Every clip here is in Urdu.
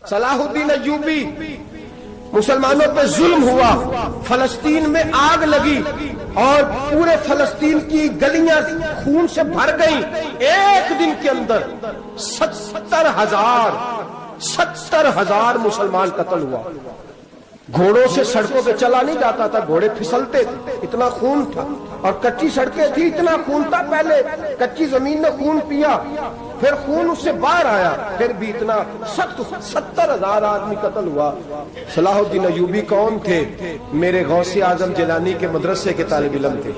صلاح الدین ایوبی، مسلمانوں پہ ظلم ہوا، فلسطین میں آگ لگی اور پورے فلسطین کی گلیاں خون سے بھر گئیں۔ ایک دن کے اندر 70,000 مسلمان قتل ہوا۔ گھوڑوں سے سڑکوں پہ چلا نہیں جاتا تھا، گھوڑے پھسلتے تھے، اتنا خون تھا، اور کچی سڑکیں تھی، اتنا خون تھا۔ پہلے کچی زمین نے خون پیا، پھر خون اس سے باہر آیا، پھر بھی اتنا 70,000 آدمی قتل ہوا۔ صلاح الدین ایوبی کون تھے؟ میرے غوث اعظم جیلانی کے مدرسے کے طالب علم تھے۔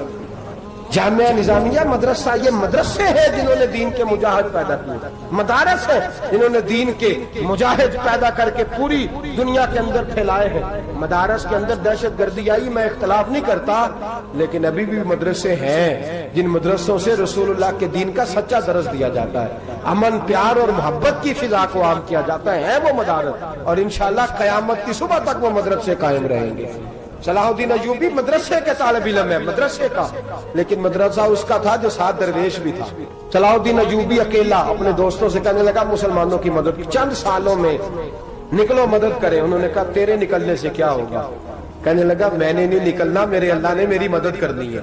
جامعہ نظامیہ مدرسہ، یہ مدرسے ہیں جنہوں نے دین کے مجاہد پیدا کیے، مدارس ہیں جنہوں نے دین کے مجاہد پیدا کر کے پوری دنیا کے اندر پھیلائے ہیں۔ مدارس کے اندر دہشت گردی آئی، میں اختلاف نہیں کرتا، لیکن ابھی بھی مدرسے ہیں جن مدرسوں سے رسول اللہ کے دین کا سچا درس دیا جاتا ہے، امن، پیار اور محبت کی فضا کو عام کیا جاتا ہے وہ مدارس، اور انشاءاللہ قیامت کی صبح تک وہ مدرسے قائم رہیں گے۔ صلاح الدین ایوبی مدرسے کے طالب علم ہے، مدرسے کا، لیکن مدرسہ اس کا تھا جو ساتھ درویش بھی تھا۔ صلاح الدین ایوبی اکیلا اپنے دوستوں سے کہنے لگا مسلمانوں کی مدد چند سالوں میں نکلو مدد کریں۔ انہوں نے کہا تیرے نکلنے سے کیا ہوگا؟ کہنے لگا میں نے نہیں نکلنا، میرے اللہ نے میری مدد کرنی ہے،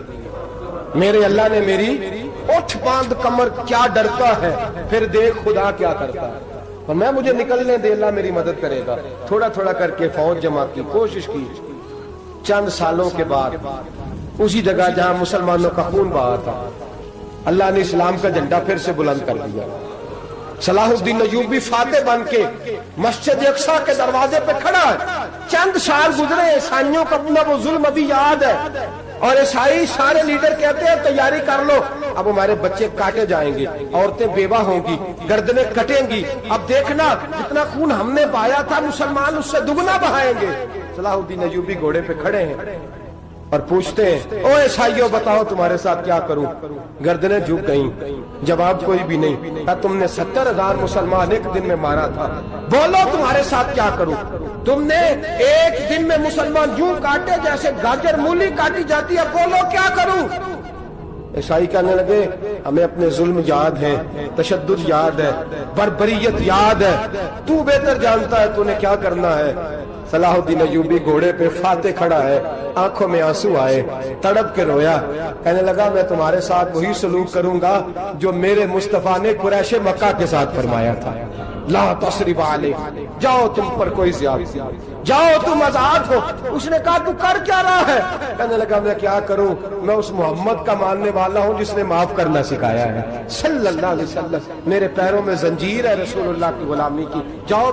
میرے اللہ نے میری اٹھ باندھ کمر کیا ڈرتا ہے، پھر دیکھ خدا کیا کرتا ہے، اور میں مجھے نکلنے دے، اللہ میری مدد کرے گا۔ تھوڑا تھوڑا کر کے فوج جمع کی، کوشش کی۔ چند سالوں کے بعد اسی جگہ جہاں مسلمانوں کا خون بہا تھا، اللہ نے اسلام کا جھنڈا پھر سے بلند کر دیا۔ صلاح الدین ایوبی فاتح بن کے مسجد اقصی کے دروازے پہ کھڑا ہے۔ چند سال گزرے، عیسائیوں کا اپنا وہ ظلم ابھی یاد ہے، اور عیسائی سارے لیڈر کہتے ہیں تیاری کر لو، اب ہمارے بچے کاٹے جائیں گے، عورتیں بیوہ ہوں گی، گردنیں کٹیں گی، اب دیکھنا جتنا خون ہم نے بہایا تھا مسلمان اس سے دگنا بہائیں گے۔ صلاح الدین ایوبی گھوڑے پہ کھڑے ہیں اور پوچھتے ہیں او عیسائیوں بتاؤ تمہارے ساتھ کیا کروں؟ گردنیں جھک گئیں، جواب کوئی بھی نہیں۔ کہا تم نے 70,000 مسلمان ایک دن میں مارا تھا، بولو تمہارے ساتھ کیا کروں؟ تم نے ایک دن میں مسلمان یوں کاٹے جیسے گاجر مولی کاٹی جاتی ہے، بولو کیا کروں؟ عیسائی کہنے لگے ہمیں اپنے ظلم یاد ہے، تشدد یاد ہے، بربریت یاد ہے، تو بہتر جانتا ہے تو نے کیا کرنا ہے۔ صلاح الدین ایوبی گھوڑے پہ فاتح کھڑا ہے، آنکھوں میں آنسو آئے، تڑپ کے رویا، کہنے لگا میں تمہارے ساتھ وہی سلوک کروں گا جو میرے مصطفیٰ نے قریش مکہ کے ساتھ فرمایا تھا، لا تصریب علیہ، جاؤ تم پر کوئی زیادتی، جاؤ تم آزاد ہو۔ اس نے کہا تو کر کیا رہا ہے؟ کہنے لگا میں کیا کروں، میں اس محمد کا ماننے والا ہوں جس نے معاف کرنا سکھایا ہے صلی اللہ علیہ وسلم، میرے پیروں میں زنجیر ہے رسول اللہ کی غلامی کی، جاؤ